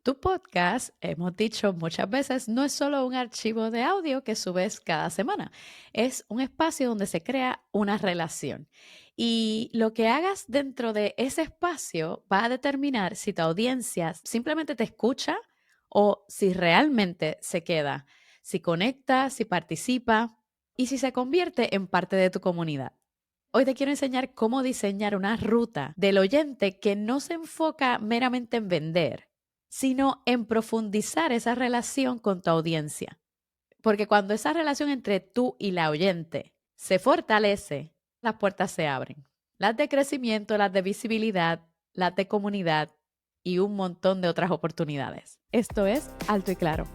Tu podcast, hemos dicho muchas veces, no es solo un archivo de audio que subes cada semana. Es un espacio donde se crea una relación. Y lo que hagas dentro de ese espacio va a determinar si tu audiencia simplemente te escucha o si realmente se queda, si conecta, si participa y si se convierte en parte de tu comunidad. Hoy te quiero enseñar cómo diseñar una ruta del oyente que no se enfoca meramente en vender, sino en profundizar esa relación con tu audiencia. Porque cuando esa relación entre tú y la oyente se fortalece, las puertas se abren. Las de crecimiento, las de visibilidad, las de comunidad y un montón de otras oportunidades. Esto es Alto y Claro.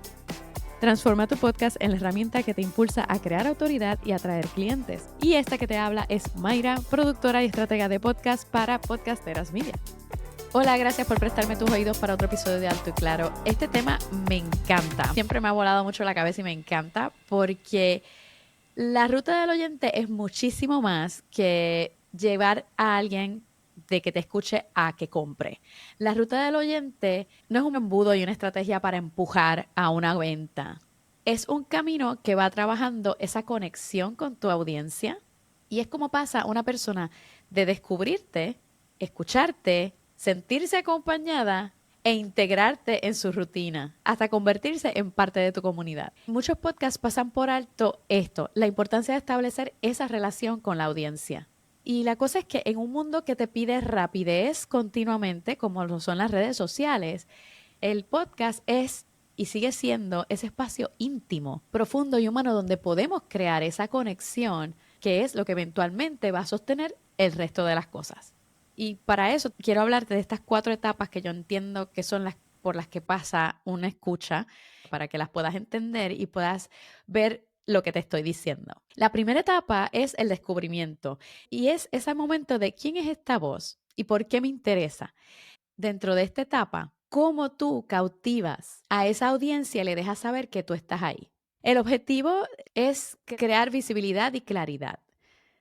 Transforma tu podcast en la herramienta que te impulsa a crear autoridad y atraer clientes. Y esta que te habla es Mayra, productora y estratega de podcast para Podcasteras Media. Hola, gracias por prestarme tus oídos para otro episodio de Alto y Claro. Este tema me encanta. Siempre me ha volado mucho la cabeza y me encanta porque la ruta del oyente es muchísimo más que llevar a alguien de que te escuche a que compre. La ruta del oyente no es un embudo y una estrategia para empujar a una venta. Es un camino que va trabajando esa conexión con tu audiencia y es como pasa una persona de descubrirte, escucharte, sentirse acompañada e integrarte en su rutina hasta convertirse en parte de tu comunidad. Muchos podcasts pasan por alto esto, la importancia de establecer esa relación con la audiencia. Y la cosa es que en un mundo que te pide rapidez continuamente, como lo son las redes sociales, el podcast es y sigue siendo ese espacio íntimo, profundo y humano donde podemos crear esa conexión que es lo que eventualmente va a sostener el resto de las cosas. Y para eso quiero hablarte de estas 4 etapas que yo entiendo que son las por las que pasa una escucha, para que las puedas entender y puedas ver lo que te estoy diciendo. La primera etapa es el descubrimiento y es ese momento de quién es esta voz y por qué me interesa. Dentro de esta etapa, cómo tú cautivas a esa audiencia y le dejas saber que tú estás ahí. El objetivo es crear visibilidad y claridad.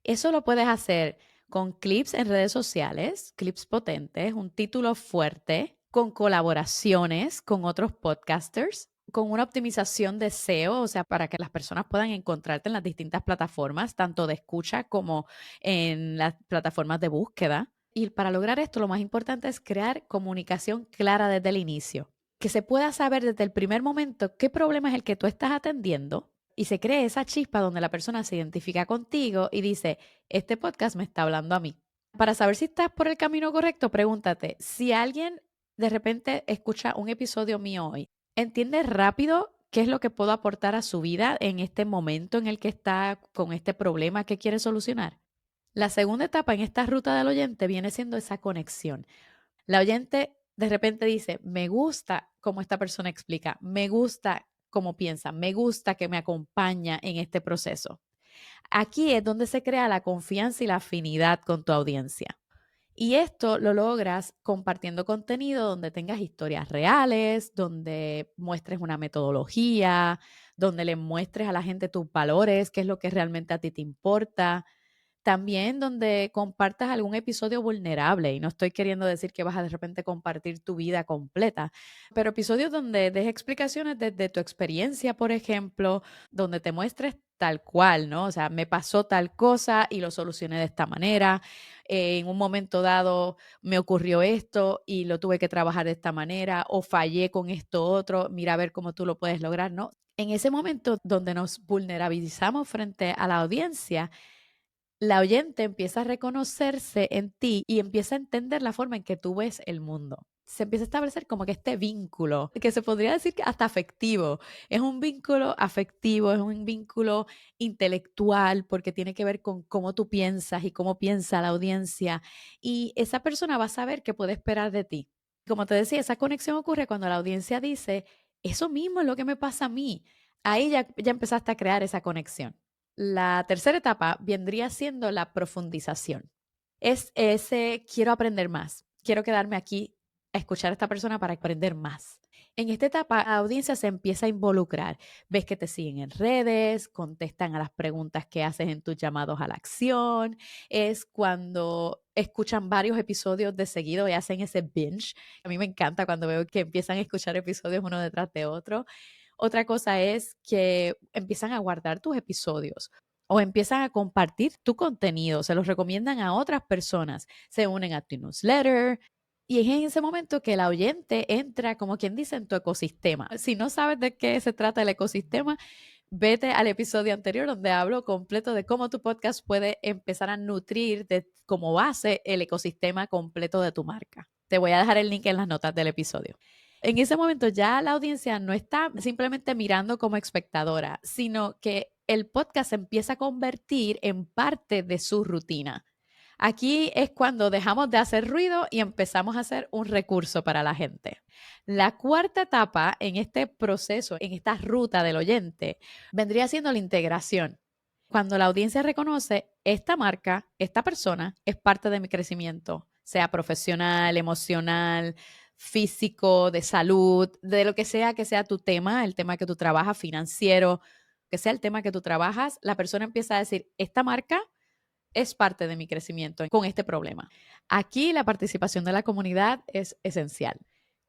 Eso lo puedes hacer con clips en redes sociales, clips potentes, un título fuerte, con colaboraciones con otros podcasters, con una optimización de SEO, o sea, para que las personas puedan encontrarte en las distintas plataformas, tanto de escucha como en las plataformas de búsqueda. Y para lograr esto, lo más importante es crear comunicación clara desde el inicio, que se pueda saber desde el primer momento qué problema es el que tú estás atendiendo y se cree esa chispa donde la persona se identifica contigo y dice, este podcast me está hablando a mí. Para saber si estás por el camino correcto, pregúntate, si alguien de repente escucha un episodio mío hoy, ¿entiende rápido qué es lo que puedo aportar a su vida en este momento en el que está con este problema que quiere solucionar? La segunda etapa en esta ruta del oyente viene siendo esa conexión. La oyente de repente dice, me gusta cómo esta persona explica, me gusta cómo piensa, me gusta que me acompaña en este proceso. Aquí es donde se crea la confianza y la afinidad con tu audiencia. Y esto lo logras compartiendo contenido donde tengas historias reales, donde muestres una metodología, donde le muestres a la gente tus valores, qué es lo que realmente a ti te importa. También donde compartas algún episodio vulnerable, y no estoy queriendo decir que vas a de repente compartir tu vida completa, pero episodios donde des explicaciones desde tu experiencia, por ejemplo, donde te muestres tal cual, ¿no? O sea, me pasó tal cosa y lo solucioné de esta manera. En un momento dado me ocurrió esto y lo tuve que trabajar de esta manera, o fallé con esto otro, mira a ver cómo tú lo puedes lograr, ¿no? En ese momento donde nos vulnerabilizamos frente a la audiencia, la oyente empieza a reconocerse en ti y empieza a entender la forma en que tú ves el mundo. Se empieza a establecer como que este vínculo, que se podría decir que hasta afectivo. Es un vínculo afectivo, es un vínculo intelectual, porque tiene que ver con cómo tú piensas y cómo piensa la audiencia. Y esa persona va a saber qué puede esperar de ti. Como te decía, esa conexión ocurre cuando la audiencia dice, eso mismo es lo que me pasa a mí. Ahí ya empezaste a crear esa conexión. La tercera etapa vendría siendo la profundización. Es ese quiero aprender más, quiero quedarme aquí a escuchar a esta persona para aprender más. En esta etapa, la audiencia se empieza a involucrar. Ves que te siguen en redes, contestan a las preguntas que haces en tus llamados a la acción. Es cuando escuchan varios episodios de seguido y hacen ese binge. A mí me encanta cuando veo que empiezan a escuchar episodios uno detrás de otro. Otra cosa es que empiezan a guardar tus episodios o empiezan a compartir tu contenido, se los recomiendan a otras personas, se unen a tu newsletter, y es en ese momento que el oyente entra, como quien dice, en tu ecosistema. Si no sabes de qué se trata el ecosistema, vete al episodio anterior donde hablo completo de cómo tu podcast puede empezar a nutrir de, como base el ecosistema completo de tu marca. Te voy a dejar el link en las notas del episodio. En ese momento ya la audiencia no está simplemente mirando como espectadora, sino que el podcast se empieza a convertir en parte de su rutina. Aquí es cuando dejamos de hacer ruido y empezamos a hacer un recurso para la gente. La cuarta etapa en este proceso, en esta ruta del oyente, vendría siendo la integración. Cuando la audiencia reconoce, esta marca, esta persona es parte de mi crecimiento, sea profesional, emocional, físico, de salud, de lo que sea tu tema, el tema que tú trabajas, financiero, que sea el tema que tú trabajas, la persona empieza a decir, esta marca es parte de mi crecimiento con este problema. Aquí la participación de la comunidad es esencial.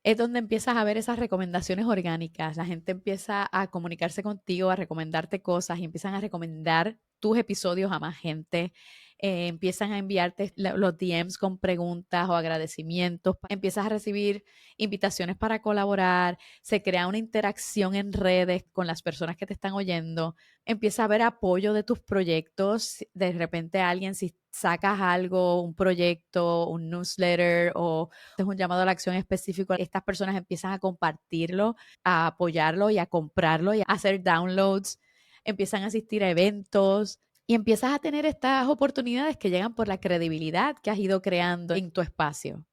Es donde empiezas a ver esas recomendaciones orgánicas. La gente empieza a comunicarse contigo, a recomendarte cosas y empiezan a recomendar tus episodios a más gente. Empiezan a enviarte los DMs con preguntas o agradecimientos. Empiezas a recibir invitaciones para colaborar. Se crea una interacción en redes con las personas que te están oyendo. Empieza a haber apoyo de tus proyectos. De repente alguien, si sacas algo, un proyecto, un newsletter o es un llamado a la acción específico, estas personas empiezan a compartirlo, a apoyarlo y a comprarlo y a hacer downloads, empiezan a asistir a eventos y empiezas a tener estas oportunidades que llegan por la credibilidad que has ido creando en tu espacio.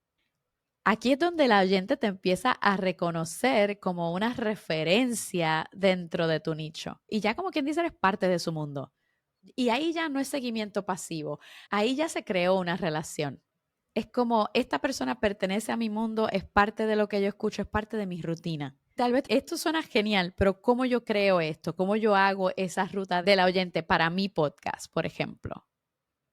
Aquí es donde el oyente te empieza a reconocer como una referencia dentro de tu nicho. Y ya como quien dice, eres parte de su mundo. Y ahí ya no es seguimiento pasivo. Ahí ya se creó una relación. Es como esta persona pertenece a mi mundo, es parte de lo que yo escucho, es parte de mi rutina. Tal vez esto suena genial, pero ¿cómo yo creo esto? ¿Cómo yo hago esa ruta del oyente para mi podcast, por ejemplo?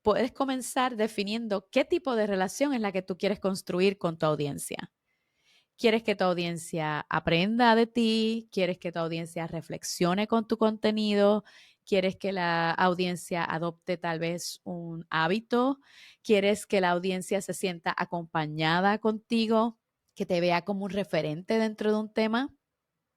Puedes comenzar definiendo qué tipo de relación es la que tú quieres construir con tu audiencia. ¿Quieres que tu audiencia aprenda de ti? ¿Quieres que tu audiencia reflexione con tu contenido? ¿Quieres que la audiencia adopte tal vez un hábito? ¿Quieres que la audiencia se sienta acompañada contigo? ¿Que te vea como un referente dentro de un tema?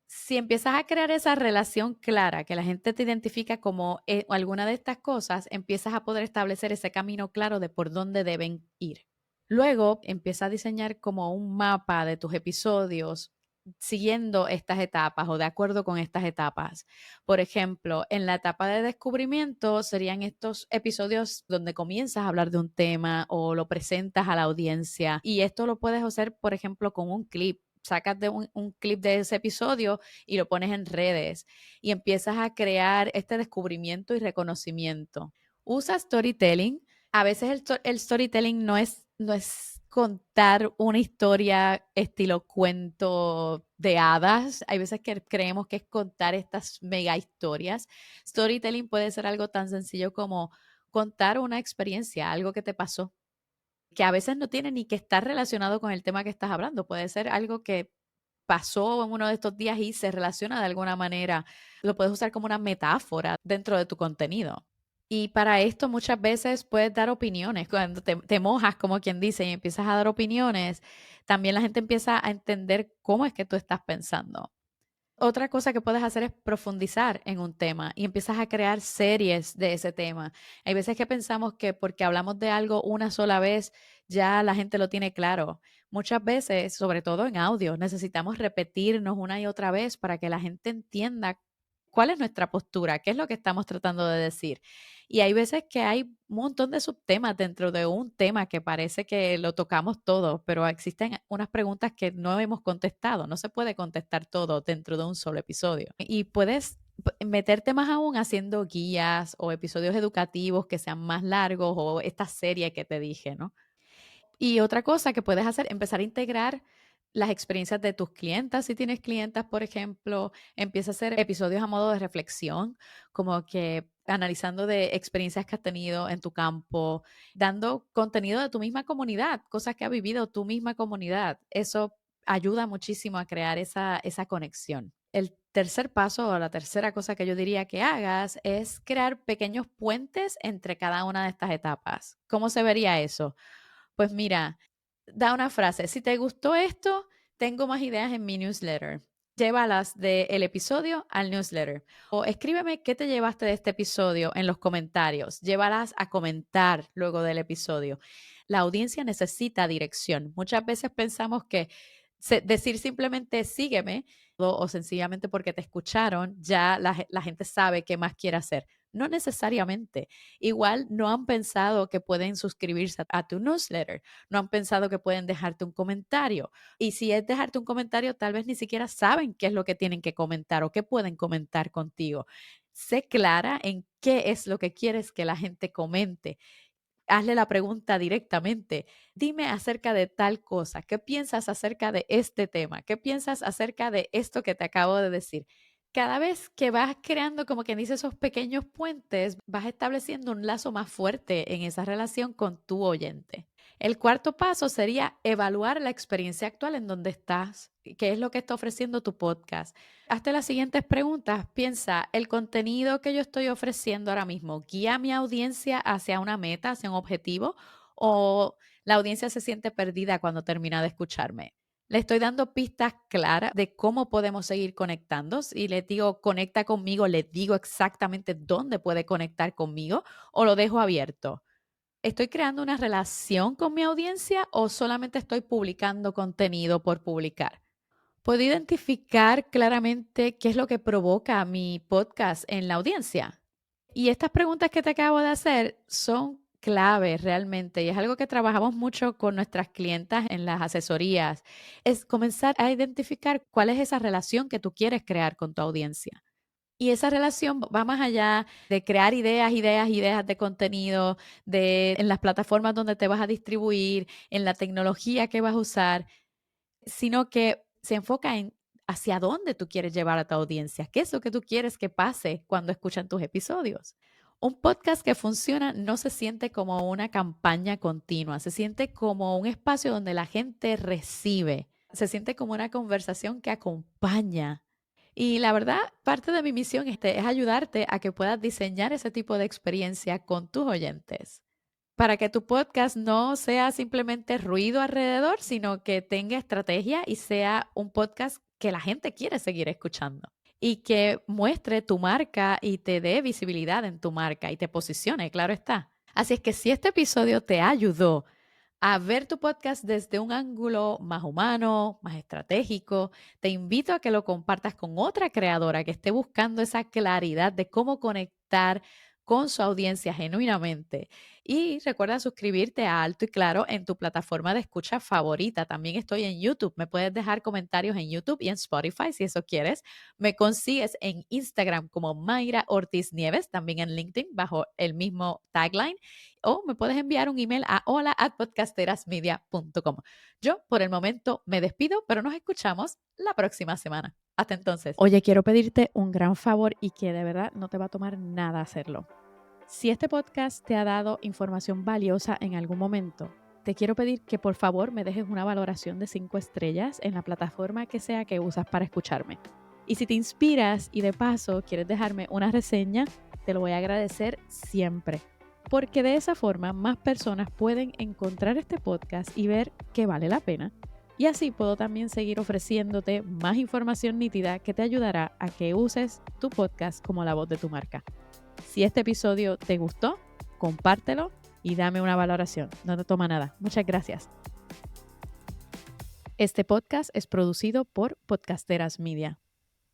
Si empiezas a crear esa relación clara, que la gente te identifica como alguna de estas cosas, empiezas a poder establecer ese camino claro de por dónde deben ir. Luego empieza a diseñar como un mapa de tus episodios siguiendo estas etapas o de acuerdo con estas etapas. Por ejemplo, en la etapa de descubrimiento serían estos episodios donde comienzas a hablar de un tema o lo presentas a la audiencia y esto lo puedes hacer, por ejemplo, con un clip. Sacas de un clip de ese episodio y lo pones en redes y empiezas a crear este descubrimiento y reconocimiento. Usa storytelling. A veces el storytelling no es contar una historia estilo cuento de hadas. Hay veces que creemos que es contar estas mega historias. Storytelling puede ser algo tan sencillo como contar una experiencia, algo que te pasó, que a veces no tiene ni que estar relacionado con el tema que estás hablando. Puede ser algo que pasó en uno de estos días y se relaciona de alguna manera. Lo puedes usar como una metáfora dentro de tu contenido. Y para esto muchas veces puedes dar opiniones. Cuando te mojas, como quien dice, y empiezas a dar opiniones, también la gente empieza a entender cómo es que tú estás pensando. Otra cosa que puedes hacer es profundizar en un tema y empiezas a crear series de ese tema. Hay veces que pensamos que porque hablamos de algo una sola vez, ya la gente lo tiene claro. Muchas veces, sobre todo en audio, necesitamos repetirnos una y otra vez para que la gente entienda cuál es nuestra postura, qué es lo que estamos tratando de decir. Y hay veces que hay un montón de subtemas dentro de un tema que parece que lo tocamos todo, pero existen unas preguntas que no hemos contestado. No se puede contestar todo dentro de un solo episodio. Y puedes meterte más aún haciendo guías o episodios educativos que sean más largos o esta serie que te dije, ¿no? Y otra cosa que puedes hacer, empezar a integrar las experiencias de tus clientas, si tienes clientas, por ejemplo, empieza a hacer episodios a modo de reflexión, como que analizando de experiencias que has tenido en tu campo, dando contenido de tu misma comunidad, cosas que ha vivido tu misma comunidad. Eso ayuda muchísimo a crear esa conexión. El tercer paso o la tercera cosa que yo diría que hagas es crear pequeños puentes entre cada una de estas etapas. ¿Cómo se vería eso? Pues mira, da una frase. Si te gustó esto, tengo más ideas en mi newsletter. Llévalas del episodio al newsletter. O escríbeme qué te llevaste de este episodio en los comentarios. Llévalas a comentar luego del episodio. La audiencia necesita dirección. Muchas veces pensamos que decir simplemente sígueme o sencillamente porque te escucharon, ya la gente sabe qué más quiere hacer. No necesariamente. Igual no han pensado que pueden suscribirse a tu newsletter, no han pensado que pueden dejarte un comentario. Y si es dejarte un comentario, tal vez ni siquiera saben qué es lo que tienen que comentar o qué pueden comentar contigo. Sé clara en qué es lo que quieres que la gente comente. Hazle la pregunta directamente. Dime acerca de tal cosa. ¿Qué piensas acerca de este tema? ¿Qué piensas acerca de esto que te acabo de decir? Cada vez que vas creando, como quien dice, esos pequeños puentes, vas estableciendo un lazo más fuerte en esa relación con tu oyente. El cuarto paso sería evaluar la experiencia actual en donde estás, qué es lo que está ofreciendo tu podcast. Hazte las siguientes preguntas. Piensa, ¿el contenido que yo estoy ofreciendo ahora mismo guía a mi audiencia hacia una meta, hacia un objetivo? ¿O la audiencia se siente perdida cuando termina de escucharme? Le estoy dando pistas claras de cómo podemos seguir conectando. Y le digo, conecta conmigo, le digo exactamente dónde puede conectar conmigo o lo dejo abierto. ¿Estoy creando una relación con mi audiencia o solamente estoy publicando contenido por publicar? ¿Puedo identificar claramente qué es lo que provoca mi podcast en la audiencia? Y estas preguntas que te acabo de hacer son claves realmente y es algo que trabajamos mucho con nuestras clientas en las asesorías. Es comenzar a identificar cuál es esa relación que tú quieres crear con tu audiencia. Y esa relación va más allá de crear ideas de contenido, en las plataformas donde te vas a distribuir, en la tecnología que vas a usar, sino que se enfoca en hacia dónde tú quieres llevar a tu audiencia, qué es lo que tú quieres que pase cuando escuchan tus episodios. Un podcast que funciona no se siente como una campaña continua, se siente como un espacio donde la gente recibe, se siente como una conversación que acompaña. Y la verdad, parte de mi misión es ayudarte a que puedas diseñar ese tipo de experiencia con tus oyentes para que tu podcast no sea simplemente ruido alrededor, sino que tenga estrategia y sea un podcast que la gente quiere seguir escuchando y que muestre tu marca y te dé visibilidad en tu marca y te posicione, claro está. Así es que si este episodio te ayudó a ver tu podcast desde un ángulo más humano, más estratégico, te invito a que lo compartas con otra creadora que esté buscando esa claridad de cómo conectar con su audiencia genuinamente. Y recuerda suscribirte a Alto y Claro en tu plataforma de escucha favorita. También estoy en YouTube. Me puedes dejar comentarios en YouTube y en Spotify si eso quieres. Me consigues en Instagram como Mayra Ortiz Nieves, también en LinkedIn bajo el mismo tagline. O me puedes enviar un email a hola@podcasterasmedia.com. Yo por el momento me despido, pero nos escuchamos la próxima semana. Hasta entonces. Oye, quiero pedirte un gran favor y que de verdad no te va a tomar nada hacerlo. Si este podcast te ha dado información valiosa en algún momento, te quiero pedir que por favor me dejes una valoración de 5 estrellas en la plataforma que sea que usas para escucharme. Y si te inspiras y de paso quieres dejarme una reseña, te lo voy a agradecer siempre. Porque de esa forma más personas pueden encontrar este podcast y ver que vale la pena. Y así puedo también seguir ofreciéndote más información nítida que te ayudará a que uses tu podcast como la voz de tu marca. Si este episodio te gustó, compártelo y dame una valoración. No te toma nada. Muchas gracias. Este podcast es producido por Podcasteras Media.